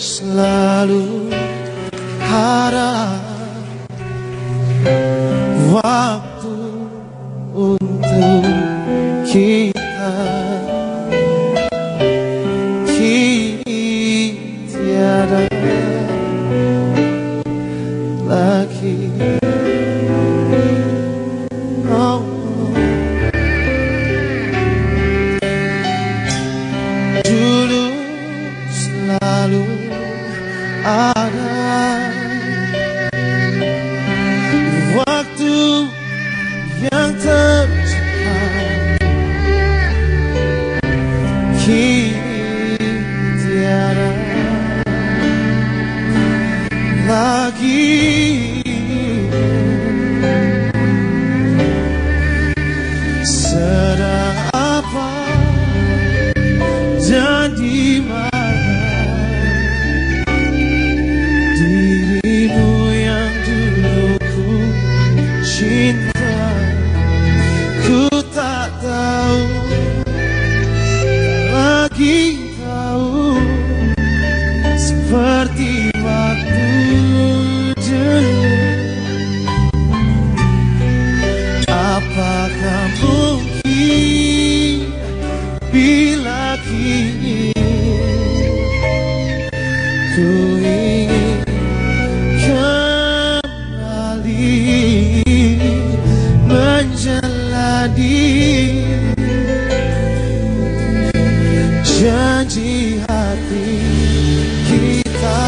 selalu harap waktu untuk kita kini tiada lagi. Oh, dulu selalu ada waktu yang tercepat, kini tiada lagi. Sedang apa dan di mana dirimu yang dulu ku cinta? Ku tak tahu, tak lagi tahu, seperti waktu dulu. Apakah mungkin bila kini ku ingin kembali menjalani janji hati kita.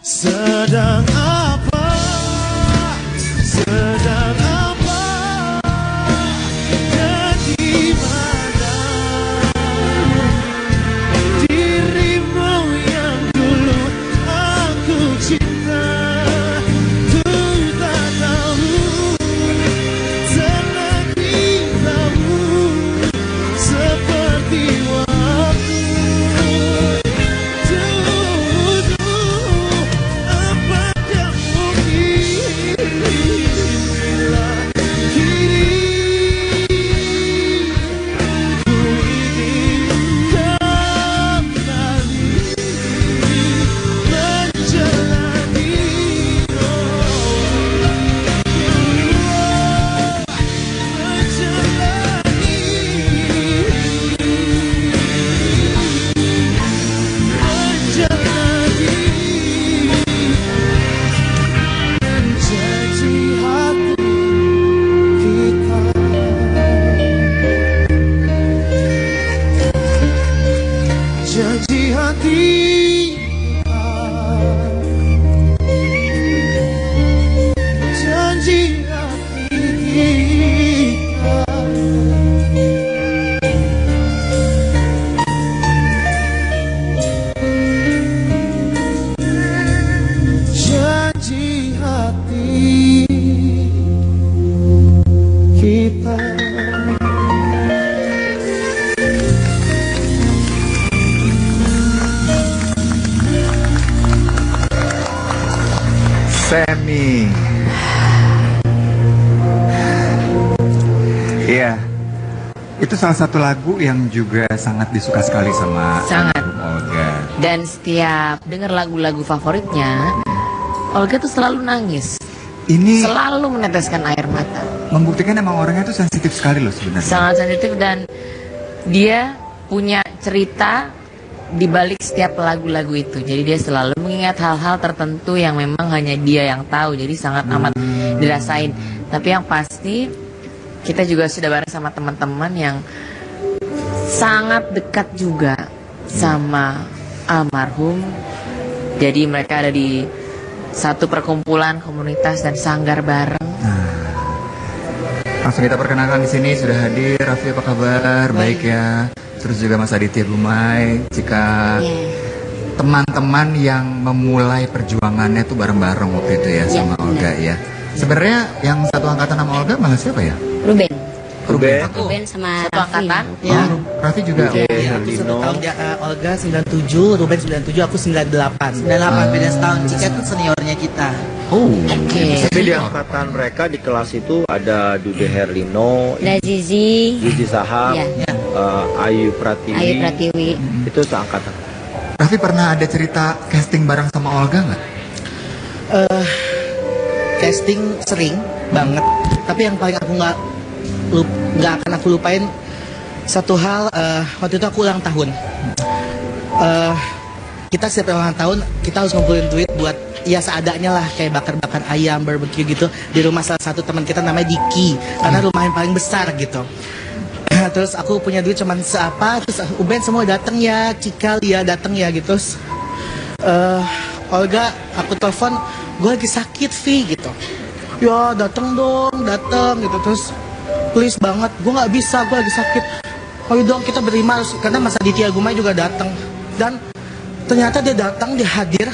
Sedang apa, sedang apa, dan di mana dirimu yang dulu aku cinta? Ku tak tahu, tak lagi tahu, seperti waktu janji hati kita, janji hati kita, janji hati kita. Semi. Iya. Itu salah satu lagu yang juga sangat disuka sekali sama sangat Olga. Dan setiap dengar lagu-lagu favoritnya, Olga tuh selalu nangis. Ini selalu meneteskan air mata. Membuktikan emang orangnya tuh sensitif sekali loh sebenarnya. Sangat sensitif, dan dia punya cerita di balik setiap lagu-lagu itu. Jadi dia selalu mengingat hal-hal tertentu yang memang hanya dia yang tahu. Jadi sangat amat dirasain. Tapi yang pasti kita juga sudah bareng sama teman-teman yang sangat dekat juga sama almarhum. Jadi mereka ada di satu perkumpulan komunitas dan sanggar bareng. Langsung kita perkenalkan di sini sudah hadir Raffi, apa kabar? Baik ya. Terus juga Mas Aditya Gumai. Jika teman-teman yang memulai perjuangannya tuh bareng-bareng waktu itu ya sama Olga ya. Sebenarnya yang satu angkatan sama Olga malah siapa ya? Ruben sama Satu Raffi. angkatan. Ya. Raffi juga. Iya, aku satu tahun dia, Olga 97, Ruben 97, aku 98. 98 beda setahun. Cika tuh seniornya kita. Oh, Oke. Tapi di angkatan mereka di kelas itu ada Dude Herlino, Ada Zizi, Zizi Sahab, Iya. Ayu Pratiwi. Ayu Pratiwi. Itu seangkatan. Raffi pernah ada cerita casting bareng sama Olga nggak? Casting sering banget. Tapi yang paling aku nggak akan aku lupain satu hal. Waktu itu aku ulang tahun. Kita setiap ulang tahun kita harus ngumpulin duit buat ya seadanya lah, kayak bakar-bakar ayam, barbecue gitu di rumah salah satu teman kita namanya Diki, karena rumah yang paling besar gitu. Terus aku punya duit cuman seapa, terus Uben semua datang ya, Cikal ya datang ya gitu. Terus, Olga aku telepon, gue lagi sakit Vi gitu. Ya datang dong, datang gitu. Terus please banget, gue nggak bisa, gue lagi sakit. Ayo dong kita berlima, karena Mas Aditya Gumai juga datang. Dan ternyata dia datang, dia hadir,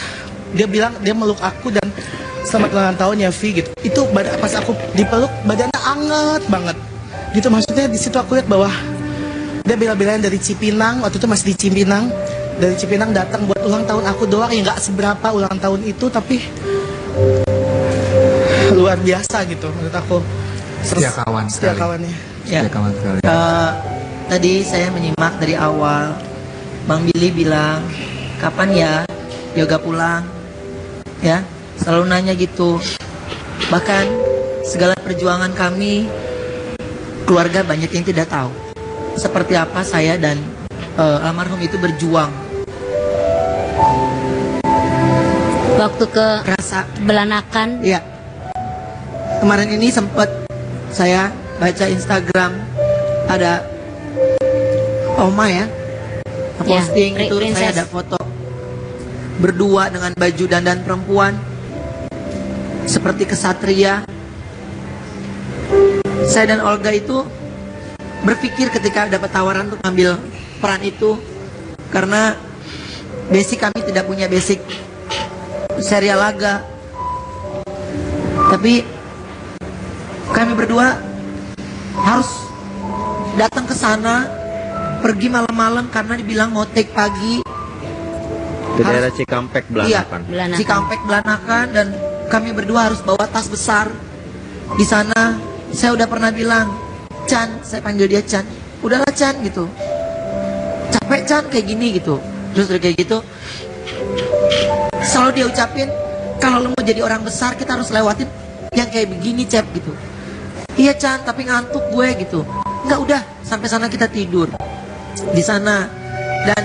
dia bilang dia meluk aku dan selamat ulang tahun ya Vi gitu. Itu pas aku dipeluk badannya anget banget gitu. Maksudnya di situ aku lihat bahwa dia bela-belain dari Cipinang, waktu itu masih di Cipinang, dari Cipinang datang buat ulang tahun aku doang, ya nggak seberapa ulang tahun itu, tapi luar biasa gitu menurut aku. Setia kawan Setia sekali. kawannya. Setia kawan sekali. Tadi saya menyimak dari awal, Bang Billy bilang, kapan ya Yoga pulang? Ya, selalu nanya gitu. Bahkan segala perjuangan kami, keluarga banyak yang tidak tahu seperti apa saya dan almarhum itu berjuang. Waktu ke Rasa, Belanakan, ya. Kemarin ini sempat saya baca Instagram, ada Oma ya, Ya, posting itu Princess. saya ada foto berdua dengan baju dandan perempuan seperti kesatria. Saya dan Olga itu berpikir ketika dapat tawaran untuk ambil peran itu, karena basic kami tidak punya basic serial laga, tapi kami berdua harus datang ke sana, pergi malam-malam karena dibilang mau take pagi. Di daerah Cikampek Belanakan. Belanakan. Cikampek Belanakan, dan kami berdua harus bawa tas besar. Di sana saya udah pernah bilang, Chan, saya panggil dia Chan, udahlah Chan gitu, capek Chan kayak gini gitu. Terus udah kayak gitu selalu dia ucapin, kalau lu mau jadi orang besar kita harus lewatin yang kayak begini Cep gitu. Iya Chan, tapi ngantuk gue gitu. Enggak, udah sampai sana kita tidur di sana. Dan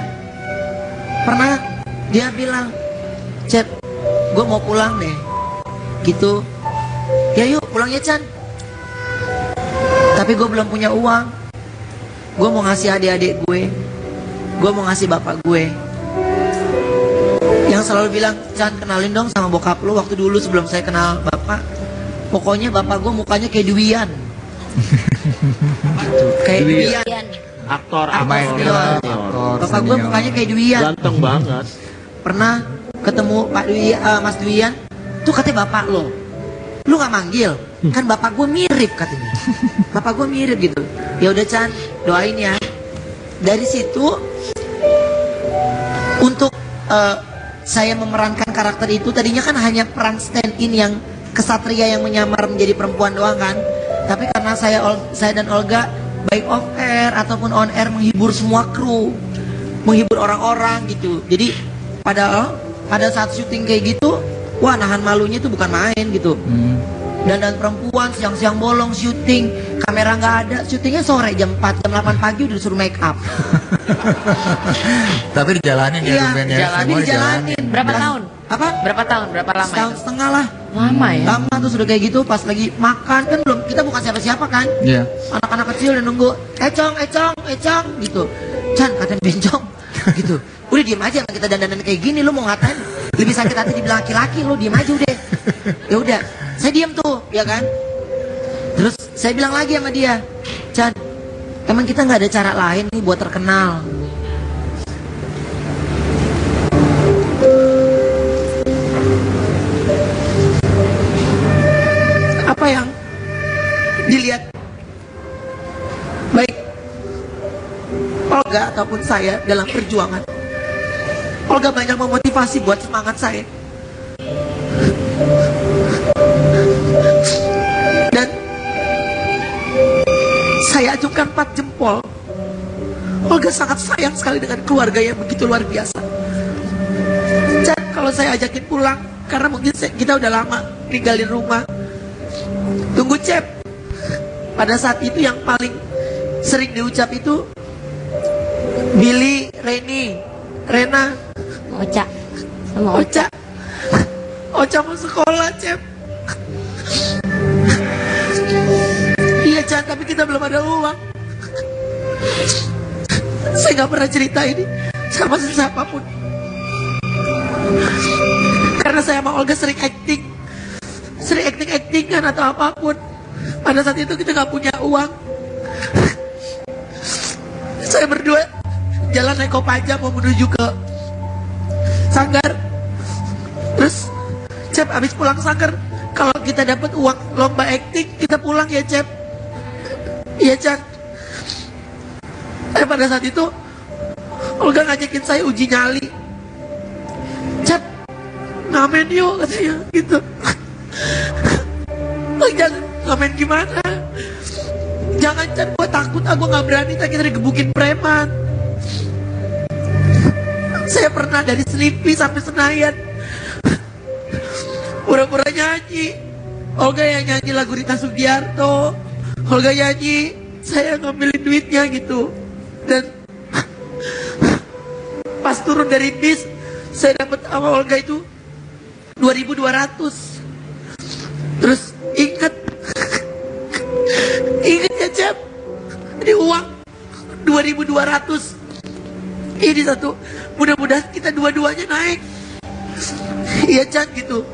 pernah dia bilang, Cep, gue mau pulang deh gitu. Ya yuk pulangnya Chan, tapi gue belum punya uang. Gue mau ngasih adik-adik gue mau ngasih bapak gue. Yang selalu bilang, Chan kenalin dong sama bokap lu. Waktu dulu sebelum saya kenal bapak, pokoknya bapak gue mukanya kayak Duian. Kayak Duian. Ian. Aktor Pemain aktor film, senior. aktor Bapak gue senior. mukanya kayak Duian. Ganteng banget. Pernah ketemu Pak Dwi, Mas Duian, tuh katanya bapak lo, lu nggak manggil, kan bapak gue mirip katanya, bapak gue mirip gitu. Ya udah Chan, doain ya. Dari situ untuk saya memerankan karakter itu, tadinya kan hanya peran stand in yang kesatria yang menyamar menjadi perempuan doang kan. Tapi karena saya dan Olga baik off air ataupun on air menghibur semua kru, menghibur orang-orang gitu. Jadi pada saat syuting kayak gitu, wah nahan malunya tuh bukan main gitu. Dan perempuan siang-siang bolong syuting, kamera nggak ada, syutingnya sore jam 4, jam 8 pagi udah disuruh make up. Tapi dijalanin ya, Iya, Ruben ya. dijalanin, Semua dijalanin. Berapa tahun? Apa? Berapa tahun? Berapa lama? Setahun itu? setengah lah. Lama ya? Lama tuh sudah kayak gitu. Pas lagi makan kan belum, kita bukan siapa-siapa kan. Iya. Anak-anak kecil udah nunggu, econg gitu. Chan katanya bencong gitu. Udah diem aja, kita dandanan kayak gini, lu mau ngatain Lebih sakit hati dibilang laki-laki, lo diem aja udah. Ya udah, saya diem tuh, ya kan. Terus saya bilang lagi sama dia, Chan, emang kita nggak ada cara lain nih buat terkenal? Apa yang dilihat baik Olga ataupun saya dalam perjuangan? Olga banyak memotivasi buat semangat saya. Dan saya acungkan 4 jempol. Olga sangat sayang sekali dengan keluarga yang begitu luar biasa. Dan kalau saya ajakin pulang, karena mungkin kita udah lama tinggalin rumah, tunggu Cep. Pada saat itu yang paling sering diucap itu Billy, Reni, Rena, Oca sama Oca. Oca mau sekolah, Cep. Iya, Chan, tapi kita belum ada uang. Saya nggak pernah cerita ini sama siapapun. Karena saya sama Olga sering acting-actingan atau apapun. Pada saat itu kita nggak punya uang. Saya berdua jalan naik Kopaja mau menuju ke Sanggar. Terus Cep habis pulang Sanggar, kalau kita dapat uang lomba acting, kita pulang ya Cep. Iya Chan. Pada saat itu Olga ngajakin saya uji nyali. Cep, ngamen yuk katanya gitu. Jangan ngamen gimana? Jangan Chan, gue takut, gue gak berani, kita digebukin preman. Saya pernah dari Selipi sampai Senayan pura-pura nyanyi. Olga yang nyanyi lagu Rita Sugiarto, Olga nyanyi, saya ngambilin duitnya gitu. Dan pas turun dari bis, saya dapat sama Olga itu 2.200. Terus ingat ya Cep, ini uang 2.200. Ini satu, mudah-mudahan kita dua-duanya naik. Iya Chan gitu.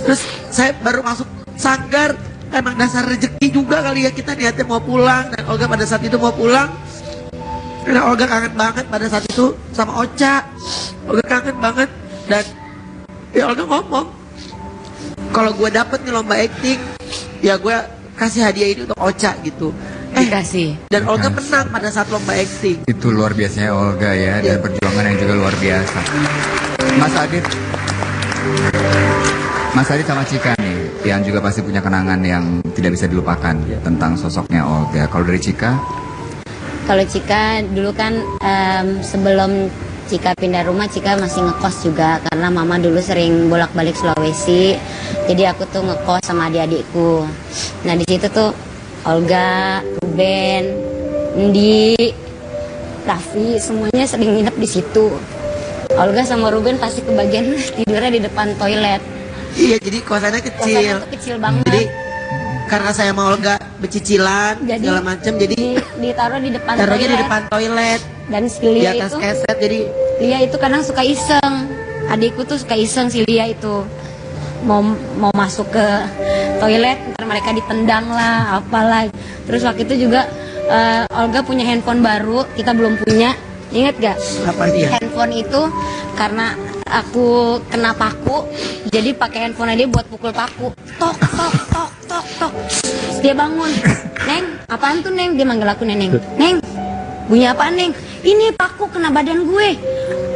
Terus saya baru masuk Sanggar, emang dasar rezeki juga kali ya, kita niatnya mau pulang. Dan Olga pada saat itu mau pulang. Karena Olga kangen banget pada saat itu sama Ocha. Olga kangen banget. Dan ya Olga ngomong, kalau gue dapet nih lomba acting, ya gue kasih hadiah ini untuk Ocha gitu. Dikasih. Dan Olga menang pada saat lomba acting. Itu luar biasanya Olga ya, dan perjuangan yang juga luar biasa. Mas Adit sama Cika nih, yang juga pasti punya kenangan yang tidak bisa dilupakan tentang sosoknya Olga. Kalau dari Cika? Kalau Cika dulu kan sebelum Cika pindah rumah, Cika masih ngekos juga karena mama dulu sering bolak-balik Sulawesi. Jadi aku tuh ngekos sama adik-adikku. Nah di situ tuh Olga, Ruben, Ndi, Raffi, semuanya sering nginep di situ. Olga sama Ruben pasti kebagian tidurnya di depan toilet. Iya, jadi kosannya kecil. Kosannya tuh kecil banget. Jadi karena saya sama Olga bercicilan segala macam, jadi ditaruh di depan taruhnya toilet. di depan toilet. Dan si Di Lia atas itu, keset, jadi Lia itu kadang suka iseng. Adikku tuh suka iseng si Lia itu. Mau masuk ke toilet, ntar mereka ditendang lah, apalah. Terus waktu itu juga Olga punya handphone baru, kita belum punya. Ingat gak? apa dia? Handphone itu karena aku kena paku, jadi pakai handphone dia buat pukul paku. Tok tok tok tok tok. Terus dia bangun. Neng, apaan tuh Neng? Dia manggil aku Neneng. Neng, bunyi apaan Neng? Ini paku kena badan gue.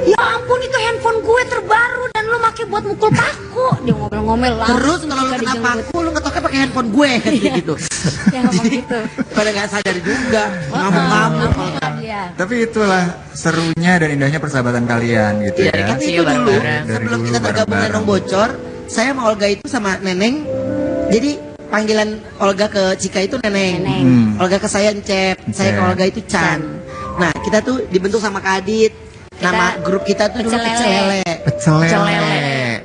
Ya ampun, itu handphone gue terbaru dan lu pakai buat mukul paku. Dia ngomel-ngomel lah. Terus kalau lu kena paku, lu ngetoknya pakai handphone gue gitu. Ya ngomong gitu. Pada nggak sadar juga, ngamuk-ngamuk. Dia. Tapi itulah serunya dan indahnya persahabatan kalian gitu Iya, ya. Tapi Iya, itu dulu, bareng-bareng. Dari sebelum dulu kita tergabung bareng-bareng. Nenong Bocor, saya sama Olga itu sama Neneng. Jadi panggilan Olga ke Cika itu Neneng. Neneng. Olga ke saya Cep, saya ke Olga itu Chan. Nah, kita tuh dibentuk sama Kak Adit. Nama grup kita tuh dulu Pecel Pecel Lele. Pecel lele.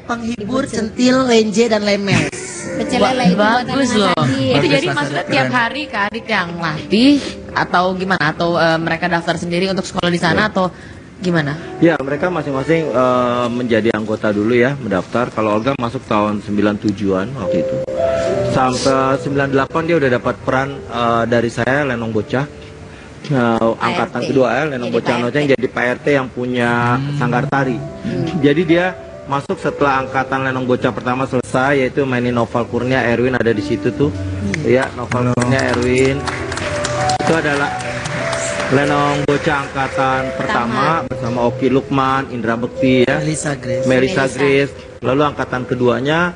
Penghibur, centil, lenje, dan lemes. Pecel lele itu buatan Bagus Mas loh. Adit. Itu Bagus, jadi Mas maksudnya Adit, tiap keren. hari Kak Adit yang latih atau gimana? Atau mereka daftar sendiri untuk sekolah di sana atau gimana? Ya, mereka masing-masing menjadi anggota dulu ya, mendaftar. Kalau Olga masuk tahun 97-an waktu itu. Sampai 98 dia udah dapat peran dari saya, Lenong Bocah. Angkatan kedua Lenong Bocah Noceng jadi PRT yang punya sanggar tari. Jadi dia masuk setelah angkatan Lenong Bocah pertama selesai, yaitu mainin Noval Kurnia, Erwin ada di situ tuh. Ya, Noval Kurnia, Erwin. Itu adalah Lenong Bocah angkatan pertama bersama Oki Lukman, Indra Bekti ya, Melisa Grace. Lalu angkatan keduanya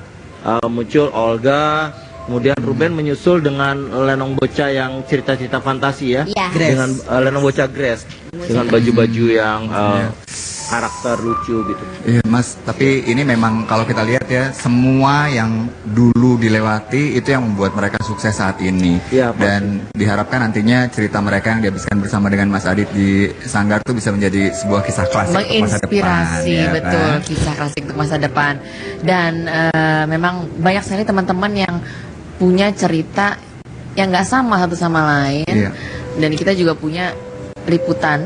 muncul Olga, kemudian Ruben menyusul dengan Lenong Bocah yang cerita-cerita fantasi ya, dengan Lenong Bocah Grace dengan baju-baju yang karakter lucu gitu. Iya Mas, tapi ini memang kalau kita lihat ya, semua yang dulu dilewati itu yang membuat mereka sukses saat ini. Ya, dan diharapkan nantinya cerita mereka yang dihabiskan bersama dengan Mas Adit di Sanggar itu bisa menjadi sebuah kisah klasik untuk masa depan. Menginspirasi, Ya, betul, kan? kisah klasik untuk masa depan. Dan memang banyak sekali teman-teman yang punya cerita yang nggak sama satu sama lain. Iya. Dan kita juga punya liputan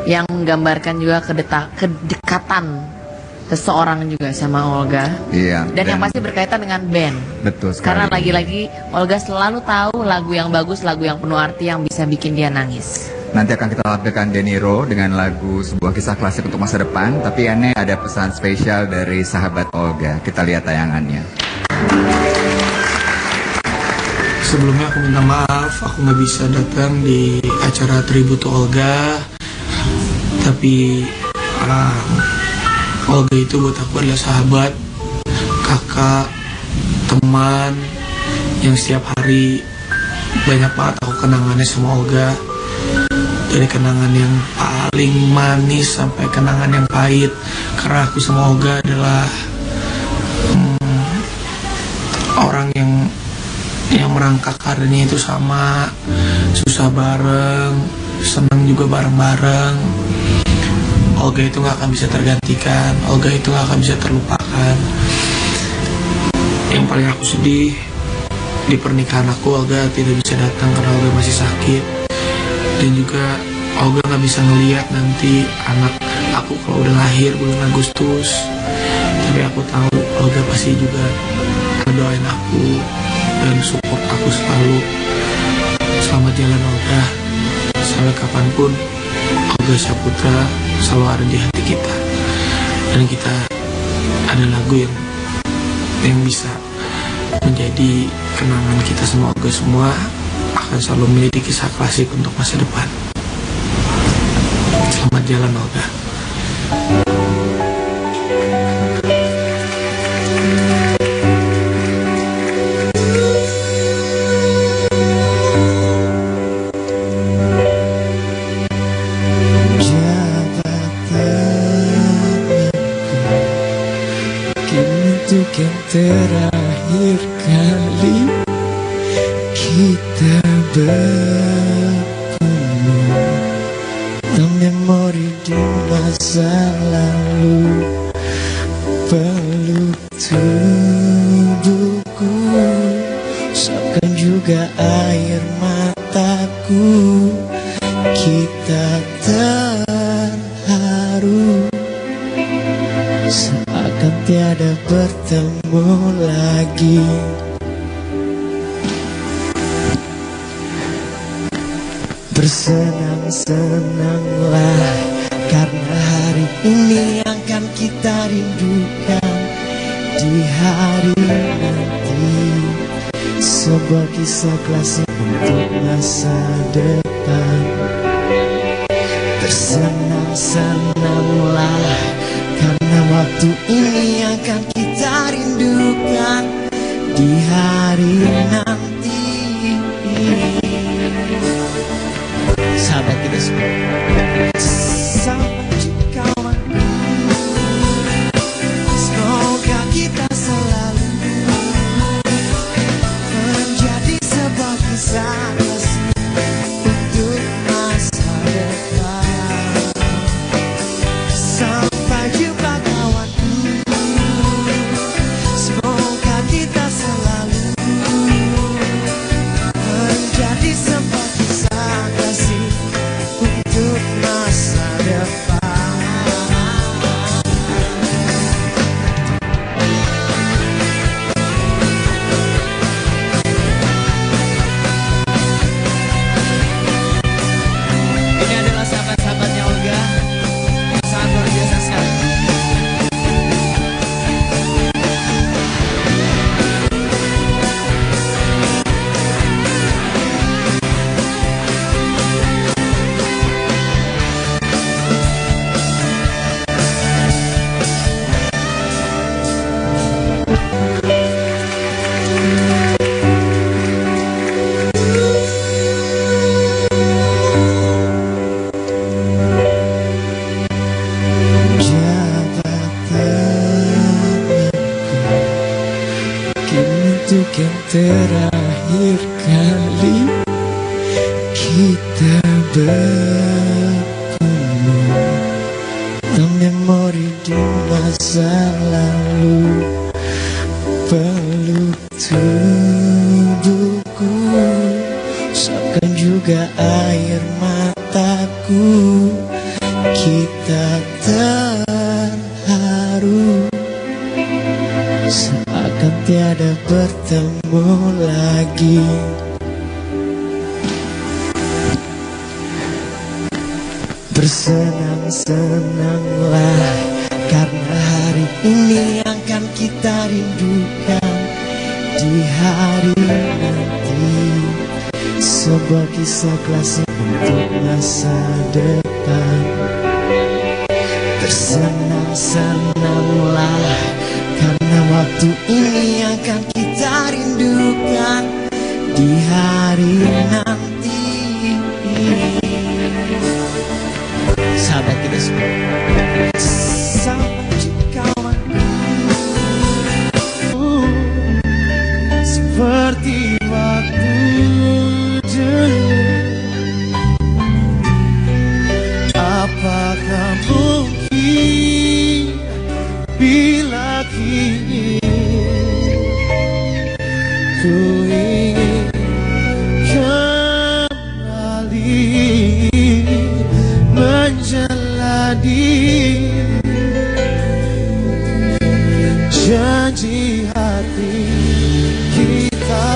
yang menggambarkan juga kedekatan seseorang juga sama Olga. Iya. Dan yang pasti berkaitan dengan band. Betul sekali. Karena lagi-lagi Olga selalu tahu lagu yang bagus, lagu yang penuh arti yang bisa bikin dia nangis. Nanti akan kita tampilkan Deniro dengan lagu sebuah kisah klasik untuk masa depan. Tapi ini ada pesan spesial dari sahabat Olga. Kita lihat tayangannya. Sebelumnya aku minta maaf, aku nggak bisa datang di acara tribute to Olga. Tapi Olga itu buat aku adalah sahabat, kakak, teman yang setiap hari banyak banget aku kenangannya sama Olga. Dari kenangan yang paling manis sampai kenangan yang pahit. Karena aku sama Olga adalah orang yang merangkak karirnya itu sama, susah bareng, senang juga bareng-bareng. Olga itu gak akan bisa tergantikan, Olga itu gak akan bisa terlupakan. Yang paling aku sedih, di pernikahan aku Olga tidak bisa datang karena Olga masih sakit. Dan juga Olga gak bisa ngeliat nanti anak aku kalau udah lahir bulan Agustus. Tapi aku tahu Olga pasti juga mendoain aku dan support aku selalu. Selamat jalan Olga, sampai kapanpun Olga Saputra selalu ada di hati kita. Dan kita ada lagu yang bisa menjadi kenangan kita semua. Olga semua akan selalu menjadi kisah klasik untuk masa depan. Selamat jalan Olga. Yang terakhir kali kita bertemu, memori di masa lalu peluk tubuhku, usapkan juga air mataku. Kita terharu seakan tiada bertemu lagi. Bersenang-senanglah karena hari ini akan kita rindukan di hari nanti. Sebuah kisah klasik untuk masa depan. Bersenang-senanglah karena waktu ini akan kita rindukan di hari nanti. Sahabat kita semua, sahabat kawanku, semoga kita selalu menjadi sebuah kisah klasik untuk masa depan. Sampai jumpa kawanku, semoga kita selalu menjadi sebuah kisah klasik untuk untuk yang terakhir kali kita bertemu. Memori di masa lalu peluk tubuhku, usapkan juga air mataku. Kita terharu seakan tiada bertemu lagi. Bersenang-senanglah karena hari ini akan kita rindukan di hari nanti. Sebuah kisah klasik untuk masa depan. Bersenang-senanglah karena waktu ini akan kita rindukan di hari nanti. Sahabat kita semua, sahabat kawanku, seperti waktu dulu. Apakah mungkin bila kini ku ingin kembali menjalani janji hati kita.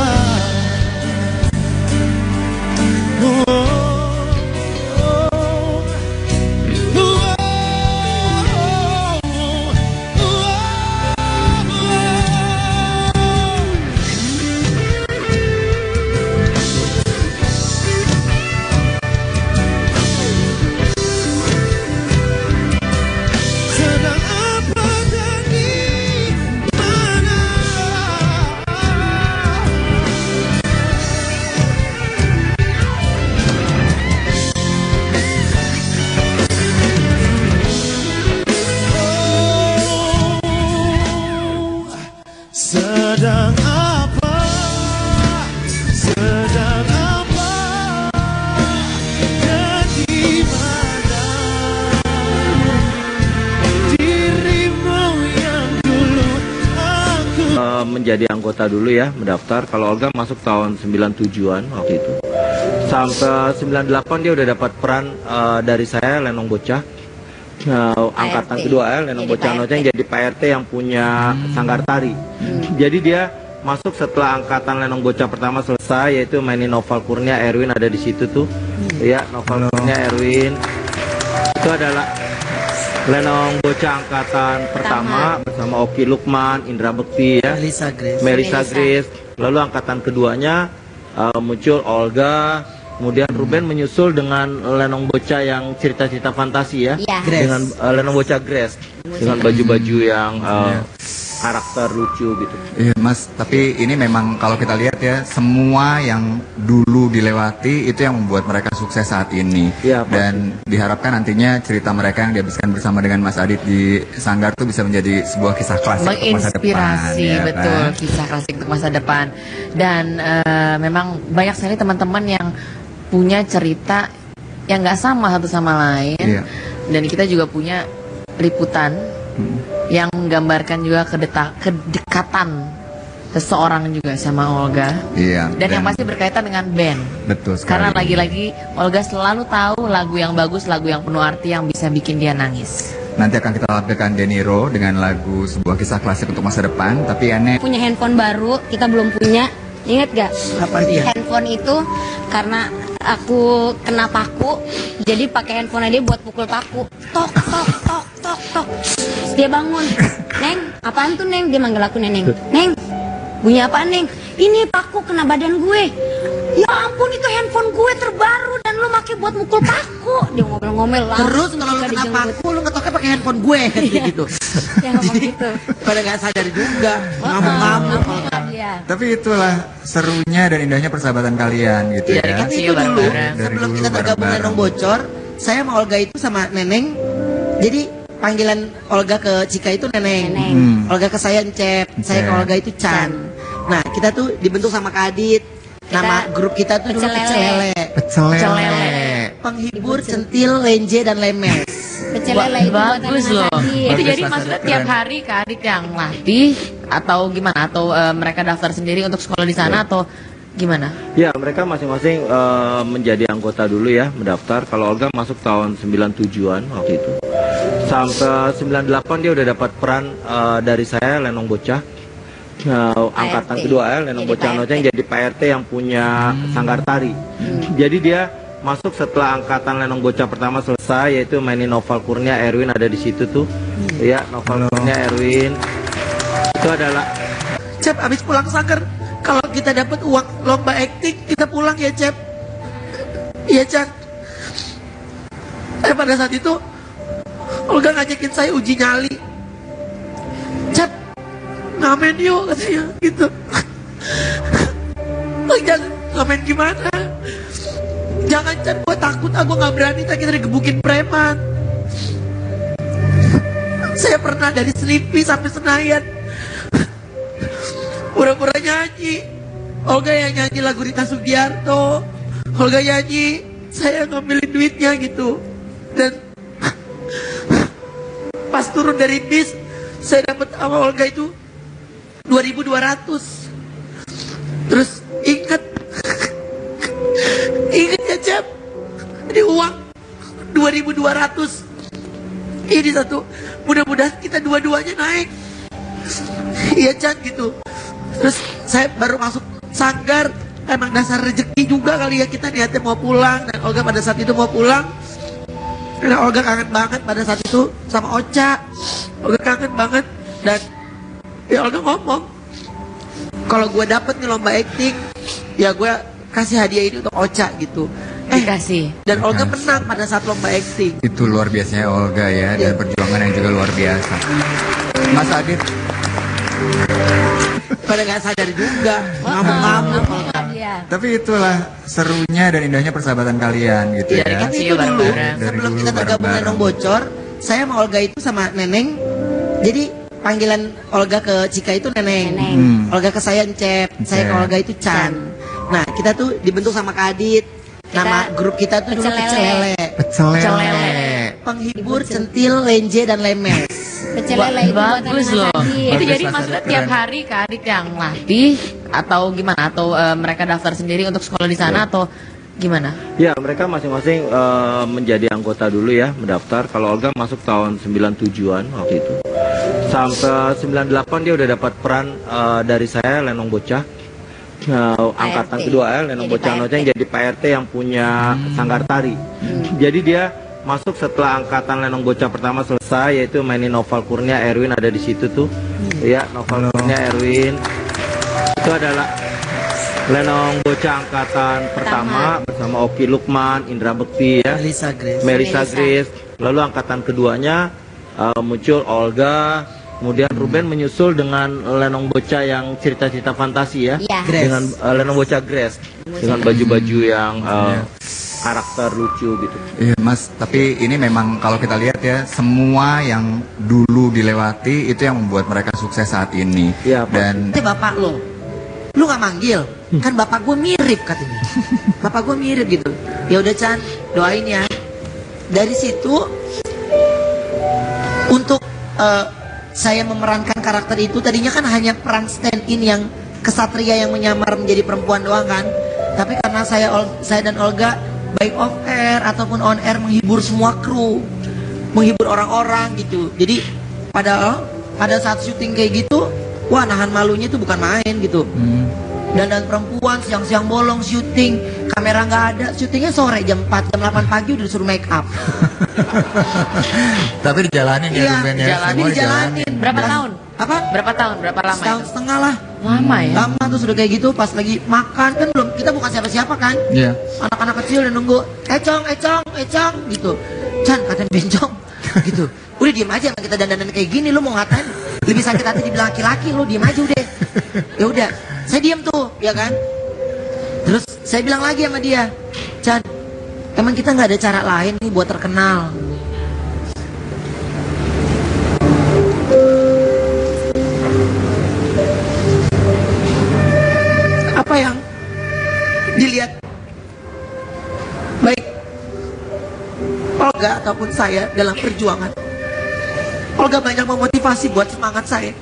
Sedang apa? Sedang apa? Dan di mana dirimu yang dulu aku menjadi anggota dulu ya, mendaftar. Kalau Olga masuk tahun 97-an waktu itu. Sampai 98 dia udah dapat peran dari saya, Lenong Bocah. Angkatan kedua Lenong Bocah Noceng jadi PRT yang punya sanggar tari. Jadi dia masuk setelah angkatan Lenong Bocah pertama selesai, yaitu mainin Noval Kurnia, Erwin ada di situ tuh. Ya, Noval Kurnia, Erwin. Itu adalah Lenong Bocah angkatan pertama bersama Oki Lukman, Indra Bekti ya. Melisa Grace. Lalu angkatan keduanya muncul Olga. Kemudian Ruben menyusul dengan Lenong Bocah yang cerita-cerita fantasi ya, dengan Lenong Bocah Grace dengan baju-baju yang karakter lucu gitu. Iya Mas, tapi ini memang kalau kita lihat ya, semua yang dulu dilewati itu yang membuat mereka sukses saat ini. Ya, dan diharapkan nantinya cerita mereka yang dihabiskan bersama dengan Mas Adit di Sanggar itu bisa menjadi sebuah kisah klasik untuk masa depan. Menginspirasi, Ya, betul, kan? kisah klasik untuk masa depan. Dan memang banyak sekali teman-teman yang punya cerita yang nggak sama satu sama lain. Iya. Dan kita juga punya liputan yang menggambarkan juga kedekatan seseorang juga sama Olga. Iya. Dan yang pasti berkaitan dengan band. Betul sekali. Karena lagi-lagi Olga selalu tahu lagu yang bagus, lagu yang penuh arti yang bisa bikin dia nangis. Nanti akan kita tampilkan Deniro dengan lagu sebuah kisah klasik untuk masa depan. Tapi aneh Punya handphone baru, kita belum punya. Ingat gak? Apa dia? Handphone itu karena aku kena paku, jadi pakai handphone dia buat pukul paku. Tok tok tok tok tok. Terus dia bangun. Neng, apaan tuh Neng? Dia manggil aku Neneng. Neng, bunyi apaan Neng? Ini paku kena badan gue. Ya ampun, itu handphone gue terbaru dan lu pakai buat mukul paku. Dia ngomel-ngomel lah. Terus kalau lu kena paku, lu ngetoknya pakai handphone gue gitu. Ya ngomong gitu. Pada nggak sadar juga, ngamuk-ngamuk. Tapi itulah serunya dan indahnya persahabatan kalian gitu ya. Tapi itu dulu, sebelum kita tergabung Lenong Bocor, saya sama Olga itu sama Neneng. Jadi panggilan Olga ke Cika itu Neneng. Olga ke saya Encep, saya ke Olga itu Chan. Nah, kita tuh dibentuk sama Kak Adit. Nama grup kita tuh dulu Pecel Lele. Pecel lele. Penghibur, centil, lenje, dan lemes. Pecel lele itu buatan Bagus Mas loh. Adit. Itu jadi Mas maksudnya Adit, tiap keren. hari Kak Adit yang latih atau gimana? Atau mereka daftar sendiri untuk sekolah di sana atau gimana? Ya, mereka masing-masing menjadi anggota dulu ya, mendaftar. Kalau Olga masuk tahun 97-an waktu itu. Sampai 98 dia udah dapat peran dari saya, Lenong Bocah. Angkatan kedua Lenong Jadi Bocah PRT. Noceng jadi PRT yang punya sanggar tari. Jadi dia masuk setelah angkatan Lenong Bocah pertama selesai, yaitu mainin Noval Kurnia, Erwin ada di situ tuh. Ya, Noval Kurnia, Erwin. Itu adalah Cep, abis pulang sanggar, kalau kita dapat uang lomba acting, kita pulang ya Cep. Iya Chan. Pada saat itu Olga ngajakin saya uji nyali. Cep, ngamen yuk katanya gitu. Oh, jangan ngamen gimana? Jangan Chan, gue takut, gue gak berani, tak kita digebukin preman. Saya pernah dari Selipi sampai Senayan pura-pura nyanyi. Olga yang nyanyi lagu Rita Sugiarto, Olga nyanyi, saya ngambilin duitnya gitu. Dan pas turun dari bis, saya dapat sama Olga itu 2.200. Terus ingat ya Cep, ini uang 2.200. Ini satu, mudah-mudahan kita dua-duanya naik. Iya Chan gitu. Terus saya baru masuk sanggar, emang dasar rezeki juga kali ya, kita niatnya mau pulang. Dan Olga pada saat itu mau pulang, karena Olga kangen banget pada saat itu sama Ocha. Olga kangen banget. Dan ya Olga ngomong, kalau gue dapet nih lomba acting, ya gue kasih hadiah ini untuk Ocha gitu. Dikasih. Dan Olga menang pada saat lomba acting. Itu luar biasanya Olga ya, dan perjuangan yang juga luar biasa. Mas Adit, Pada nggak sadar juga, ngamuk-ngamuk. Dia. tapi itulah serunya dan indahnya persahabatan kalian gitu Iya, ya. dikasih. Tapi itu dulu, bareng-bareng. Dari sebelum dulu kita tergabung bareng-bareng. Lenong Bocor, saya sama Olga itu sama Neneng. Jadi panggilan Olga ke Cika itu Neneng. Neneng. Olga ke saya Encep, saya ke Olga itu Chan. Nah, kita tuh dibentuk sama Kak Adit. Nama grup kita tuh dulu Pecel Pecel Lele. Lele. Pecel lele. Penghibur, centil, lenje, dan lemes. Pecel lele itu buatan Bagus Mas loh. Adit. Itu Bagus, jadi Mas maksudnya Adit, tiap keren. hari Kak Adit yang latih atau gimana? Atau mereka daftar sendiri untuk sekolah di sana atau gimana? ya, mereka masing-masing menjadi anggota dulu ya, mendaftar. Kalau Olga masuk tahun 97-an waktu itu. Sampai 98 dia udah dapat peran dari saya, Lenong Bocah. Angkatan PRT. kedua Lenong Jadi Bocah PRT. Noceng jadi PRT yang punya sanggar tari. Jadi dia masuk setelah angkatan Lenong Bocah pertama selesai, yaitu mainin Noval Kurnia, Erwin ada di situ tuh. Ya, Noval Kurnia, Erwin. Itu adalah Lenong Bocah angkatan pertama bersama Oki Lukman, Indra Bekti ya, Melissa Grace. Melissa Grace. Lalu angkatan keduanya muncul Olga, kemudian Ruben menyusul dengan Lenong Bocah yang cerita-cerita fantasi ya, Iya. dengan Lenong Bocah Grace dengan baju-baju yang karakter lucu gitu. Iya Mas, tapi ini memang kalau kita lihat ya, semua yang dulu dilewati itu yang membuat mereka sukses saat ini. Iya, Pak. Dan Nanti bapak lo, lu nggak manggil? Kan bapak gue mirip katanya. Bapak gue mirip gitu. Ya udah Chan, doain ya. Dari situ untuk saya memerankan karakter itu, tadinya kan hanya peran stand in yang kesatria yang menyamar menjadi perempuan doang kan. Tapi karena saya dan Olga baik off air ataupun on air menghibur semua kru, menghibur orang-orang gitu. Jadi pada saat syuting kayak gitu, wah nahan malunya itu bukan main gitu. Dan perempuan siang-siang bolong syuting, kamera nggak ada, syutingnya sore jam 4, jam 8 pagi udah disuruh make up. tapi dijalanin ya Iya, Ruben ya, dijalanin, semua dijalanin. Berapa tahun? Apa? Berapa tahun? Berapa lama Setahun itu? setengah lah. Lama ya? Lama tuh sudah kayak gitu, pas lagi makan kan belum, kita bukan siapa-siapa kan. Iya. Anak-anak kecil udah nunggu, econg gitu. Chan, katain bencong gitu. Udah diem aja, kita dandan kayak gini, lu mau ngatain lebih sakit hati dibilang laki-laki, lu diem aja udah. Ya udah, saya diem tuh, ya kan. Terus saya bilang lagi sama dia, Chan, emang kita nggak ada cara lain nih buat terkenal. apa yang dilihat baik Olga ataupun saya dalam perjuangan. Olga banyak memotivasi buat semangat saya.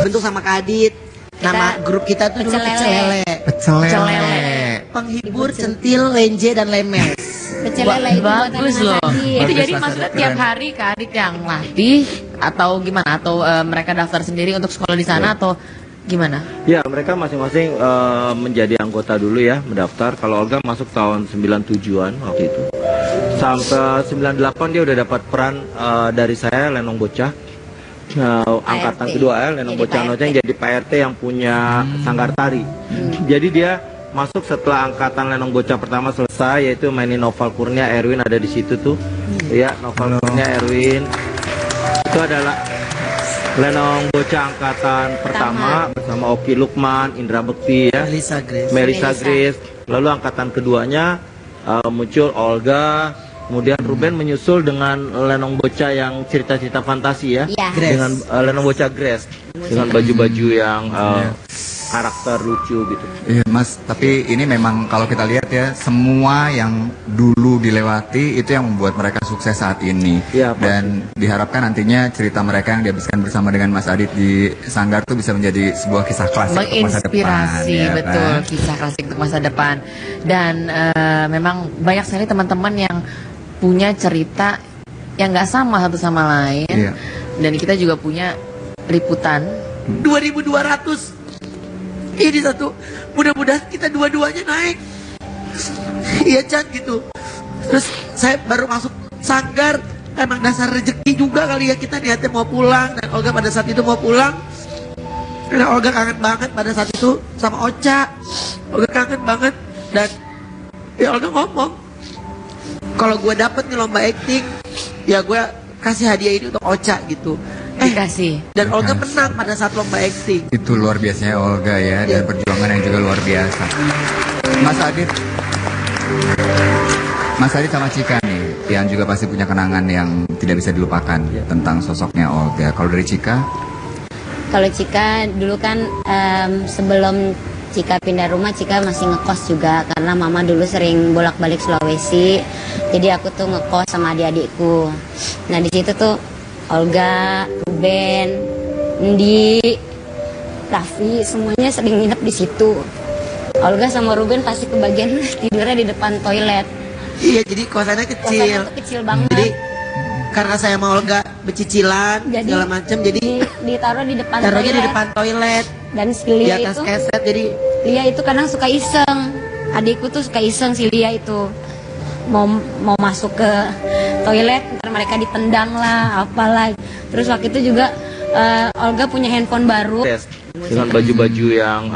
Bentuk sama Kak Adit. Nama grup kita tuh dulu Pecel Lele. Penghibur, centil, lenje, dan lemes. Pecel lele itu buatan Bagus Mas loh. Adit. Itu jadi Bagus, maksudnya Mas, tiap keren. hari Kak Adit yang latih atau gimana? Atau mereka daftar sendiri untuk sekolah di sana atau gimana? Ya, mereka masing-masing menjadi anggota dulu ya, mendaftar. Kalau Olga masuk tahun 97-an waktu itu. Sampai 98 dia udah dapat peran dari saya, Lenong Bocah. Angkatan kedua Lenong Jadi Bocah PRT. Noceng jadi PRT yang punya sanggar tari. Jadi dia masuk setelah angkatan Lenong Bocah pertama selesai, yaitu mainin Noval Kurnia, Erwin ada di situ tuh. Ya, Noval Kurnia, Erwin. Itu adalah Lenong Bocah angkatan pertama bersama Oki Lukman, Indra Bekti ya, Melisa Grace. Lalu angkatan keduanya muncul Olga, kemudian Ruben menyusul dengan Lenong Bocah yang cerita-cerita fantasi ya, Iya. dengan Lenong Bocah Grace dengan baju-baju yang karakter lucu gitu. Iya Mas, tapi ini memang kalau kita lihat ya, semua yang dulu dilewati itu yang membuat mereka sukses saat ini. Iya, pasti. Dan diharapkan nantinya cerita mereka yang dihabiskan bersama dengan Mas Adit di Sanggar itu bisa menjadi sebuah kisah klasik untuk masa depan. Menginspirasi, ya betul, kan? kisah klasik untuk masa depan. Dan memang banyak sekali teman-teman yang punya cerita yang nggak sama satu sama lain. Iya. Dan kita juga punya liputan. 2.200. Ini satu, mudah-mudahan kita dua-duanya naik. Iya Chan gitu. Terus saya baru masuk Sanggar, emang dasar rezeki juga kali ya, kita niatnya mau pulang. Dan Olga pada saat itu mau pulang. Karena Olga kangen banget pada saat itu sama Ocha. Olga kangen banget. Dan ya Olga ngomong, kalau gue dapet nih lomba acting, ya gue kasih hadiah ini untuk Ocha gitu. Dikasih. Dan Olga menang pada saat lomba acting. Itu luar biasanya Olga ya, dan perjuangan yang juga luar biasa. Mas Adit sama Cika nih, yang juga pasti punya kenangan yang tidak bisa dilupakan tentang sosoknya Olga. Kalau dari Cika? Kalau Cika dulu kan sebelum Cika pindah rumah, Cika masih ngekos juga karena mama dulu sering bolak-balik Sulawesi. Jadi aku tuh ngekos sama adik-adikku. Nah di situ tuh Olga, Ruben, Ndi, Raffi, semuanya sering nginep di situ. Olga sama Ruben pasti kebagian tidurnya di depan toilet. Iya, jadi kosannya kecil. Kosannya tuh kecil banget. Jadi karena saya sama Olga becicilan Jadi, segala macam, jadi ditaruh di depan taruhnya toilet. di depan toilet. Dan si Di Lia atas itu, keset, jadi Lia itu kadang suka iseng. Adikku tuh suka iseng si Lia itu. Mau masuk ke toilet, ntar mereka ditendang lah, apalah. Terus waktu itu juga Olga punya handphone baru. Dengan baju-baju yang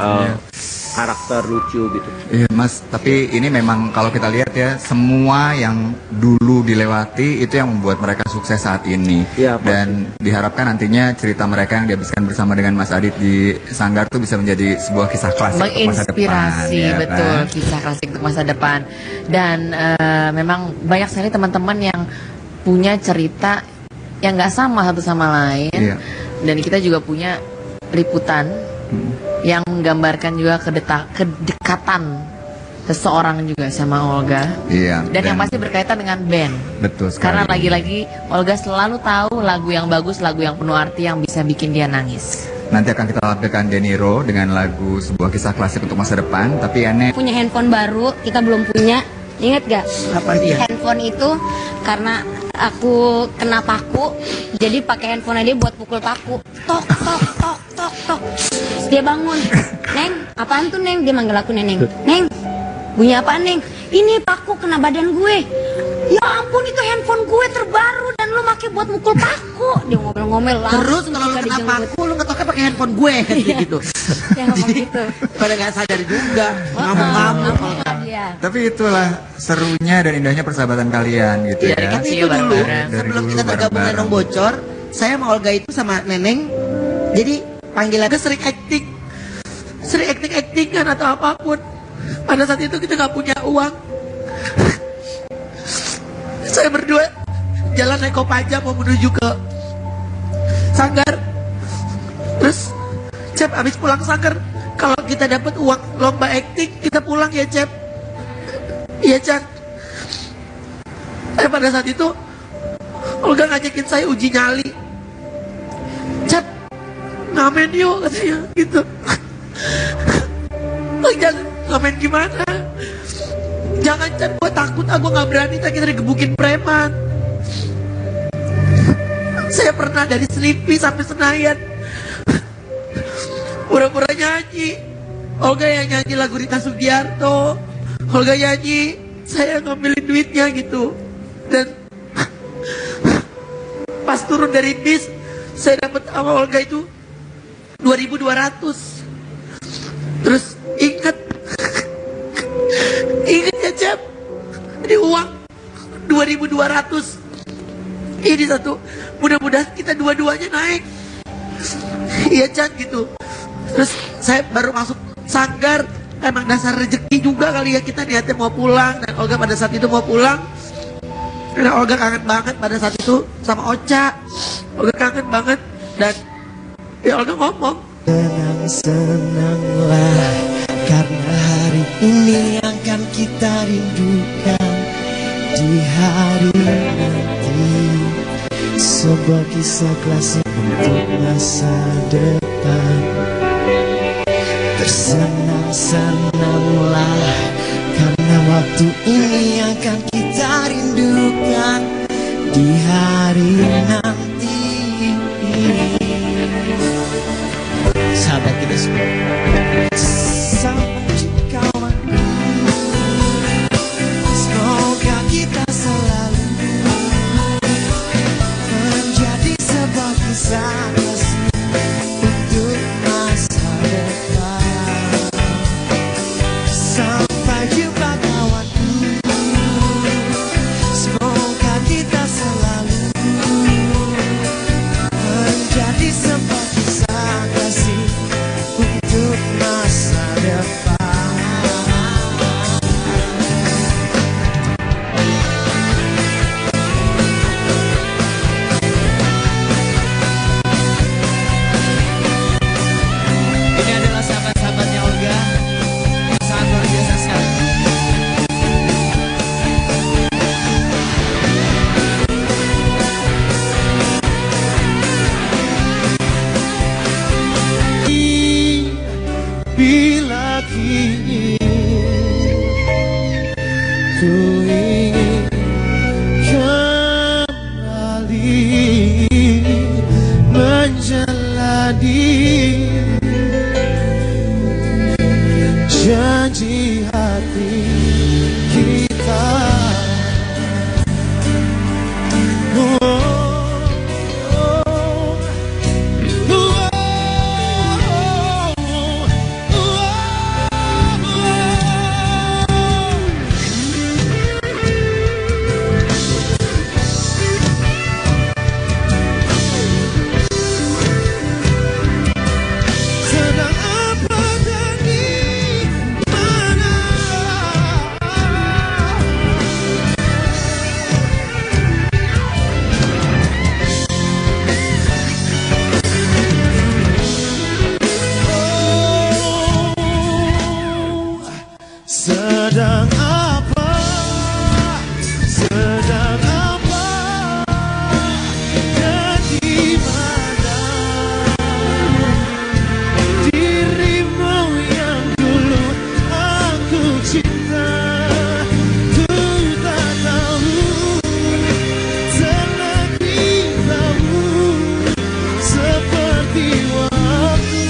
karakter lucu gitu. Iya Mas, tapi ini memang kalau kita lihat ya, semua yang dulu dilewati itu yang membuat mereka sukses saat ini. Iya, pasti. Dan diharapkan nantinya cerita mereka yang dihabiskan bersama dengan Mas Adit di Sanggar itu bisa menjadi sebuah kisah klasik untuk masa depan. Menginspirasi, ya betul, kan? kisah klasik untuk masa depan. Dan memang banyak sekali teman-teman yang punya cerita yang nggak sama satu sama lain. Iya. Dan kita juga punya liputan yang menggambarkan juga kedekatan seseorang juga sama Olga. Iya. Dan yang pasti berkaitan dengan band. Betul sekali. Karena lagi-lagi Olga selalu tahu lagu yang bagus, lagu yang penuh arti yang bisa bikin dia nangis. Nanti akan kita tampilkan Deniro dengan lagu sebuah kisah klasik untuk masa depan. Tapi aneh, Punya handphone baru, kita belum punya. Ingat gak? apa dia? Handphone itu karena aku kena paku, jadi pakai handphone dia buat pukul paku. Tok tok tok tok tok. Terus dia bangun. Neng, apaan tuh Neng? Dia manggil aku Neneng. Neng, bunyi apaan Neng? Ini paku kena badan gue. Ya ampun, itu handphone gue terbaru dan lu pakai buat mukul paku. Dia ngomel-ngomel lah. Terus kalau lu kena paku, lu ngetoknya pakai handphone gue kan gitu. Ya ngomong gitu. Pada nggak sadar juga, ngamuk-ngamuk. Dia. tapi itulah serunya dan indahnya persahabatan kalian gitu Dari ya. Tapi kecil itu dulu, bareng-bareng. Dari sebelum dulu kita tergabung bareng-bareng. Lenong Bocor, saya sama Olga itu sama Neneng, jadi panggilannya sering acting kan atau apapun. Pada saat itu kita nggak punya uang. Saya berdua jalan naik Kopaja mau menuju ke Sanggar. Terus Cep abis pulang Sanggar Kalau kita dapat uang lomba acting, kita pulang ya Cep. Iya Chan. Pada saat itu Olga ngajakin saya uji nyali. Cep, ngamen yuk katanya gitu. Oh, jangan ngamen gimana? Jangan Chan, gue takut, gue gak berani, kita digebukin preman. Saya pernah dari Selipi sampai Senayan pura-pura nyanyi. Olga yang nyanyi lagu Rita Sugiarto, Olga nyanyi, saya ngambilin duitnya gitu. Dan pas turun dari bis, saya dapat sama Olga itu 2.200. Terus ingat ya Cep, ini uang 2.200. Ini satu, mudah-mudahan kita dua-duanya naik. Iya Chan gitu. Terus saya baru masuk sanggar, emang dasar rezeki juga kali ya, kita niatnya mau pulang. Dan Olga pada saat itu mau pulang, karena Olga kangen banget pada saat itu sama Ocha. Olga kangen banget. Dan ya Olga ngomong, senang-senanglah, karena hari ini akan kita rindukan di hari nanti. Sebuah kisah klasik untuk masa depan. Tersenang-senanglah, karena waktu ini akan kita rindukan di hari nanti. Sahabat kita semua, sahabat kawanku, semoga kita selalu menjadi sebuah kisah klasik untuk masa depan. Sampai jumpa kawanku, semoga kita selalu menjadi sebuah kisah klasik untuk masa depan. Ini adalah sahabat-sahabatnya Olga yang sangat luar biasa sekali. Bila kini ku ingin kembali menjalani janji hati kita. Oh, oh, oh, sedang apa dan di mana? Oh, sedang apa? Sedang apa? Dan di mana? Dirimu yang dulu aku cinta, ku tak tahu, terlebih tahu, seperti waktu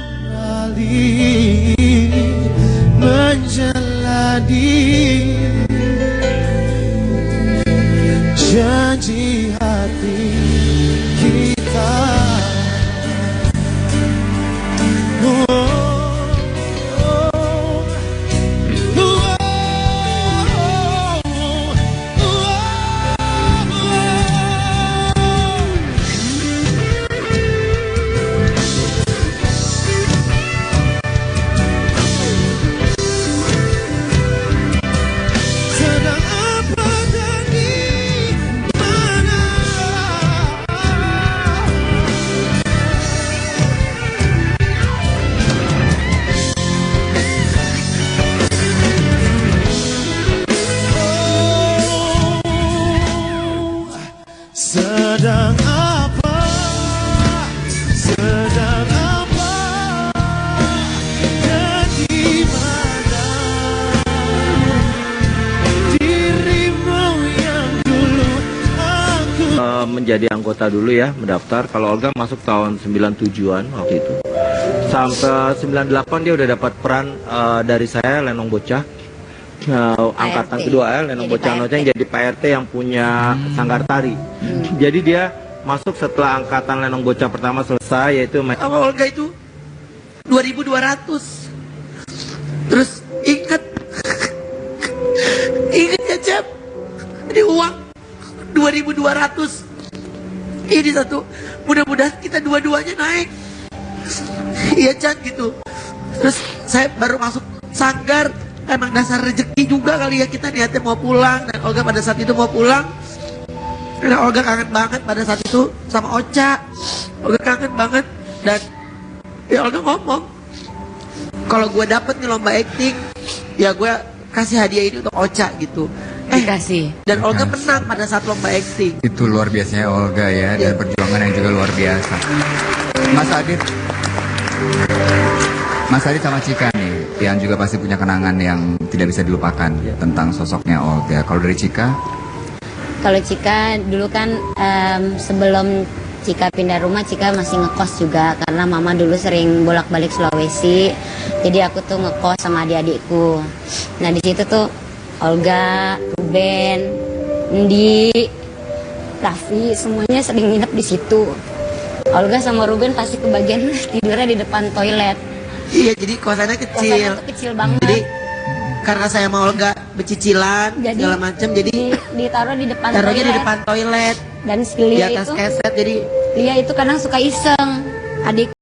kembali menjadi menjadi anggota dulu ya, mendaftar. Kalau Olga masuk tahun 97-an waktu itu. Sampai 98 dia udah dapat peran dari saya, Lenong Bocah. Angkatan kedua ya, Lenong Bocah Noceng jadi PRT yang punya sanggar tari. Jadi dia masuk setelah angkatan Lenong Bocah pertama selesai, yaitu sama Olga itu 2.200. Terus ingat ya Cep, ini uang 2.200 ini satu, mudah-mudahan kita dua-duanya naik. Iya Chan gitu. Terus saya baru masuk sanggar, emang dasar rezeki juga kali ya, kita niatnya mau pulang, dan Olga pada saat itu mau pulang. Karena Olga kangen banget pada saat itu sama Ocha. Olga kangen banget, dan ya Olga ngomong, kalau gue dapet nih lomba acting, ya gue kasih hadiah ini untuk Ocha gitu. Dikasih. Dan Olga menang pada saat lomba acting. Itu luar biasanya Olga ya, dan perjuangan yang juga luar biasa. Mas Adit sama Cika nih, yang juga pasti punya kenangan yang tidak bisa dilupakan tentang sosoknya Olga. Kalau dari Cika? Kalau Cika dulu kan sebelum Cika pindah rumah, Cika masih ngekos juga karena mama dulu sering bolak-balik Sulawesi. Jadi aku tuh ngekos sama adik-adikku. Nah di situ tuh Olga, Ruben, Ndi, Raffi semuanya sering nginep di situ. Olga sama Ruben pasti kebagian tidurnya di depan toilet. Iya, jadi kosannya kecil. Kosannya tuh kecil banget. Jadi karena saya sama Olga bercicilan segala macam, jadi ditaruh di depan taruhnya toilet. di depan toilet. Dan si Di Lia atas itu, keset, jadi Lia itu kadang suka iseng. Adik